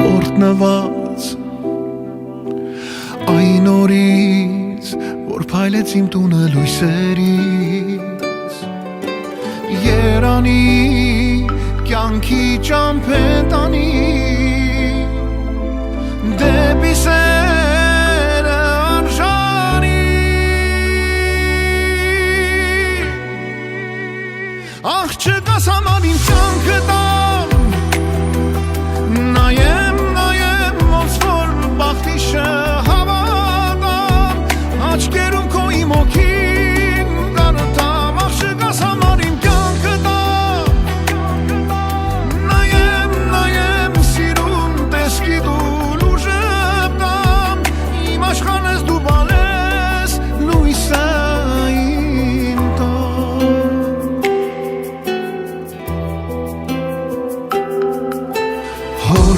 օրտնված այն օրից, որ փայլեց իմ տունը լույսերից, երանի կյանքի ճամփետանի դեպի սերը արժանի, ախ չկաս համար իմ կյանքը տամ, նայեմ ոնց որ բախտիշը հավատամ, աչքերում քո իմ օքին կարոտամ, ախ չկաս համար իմ կյանքը տամ, նայեմ սիրուն տեսքի դու լուժը տամ, իմ աշխանես դու բալես լույսը իմ տամ, հոր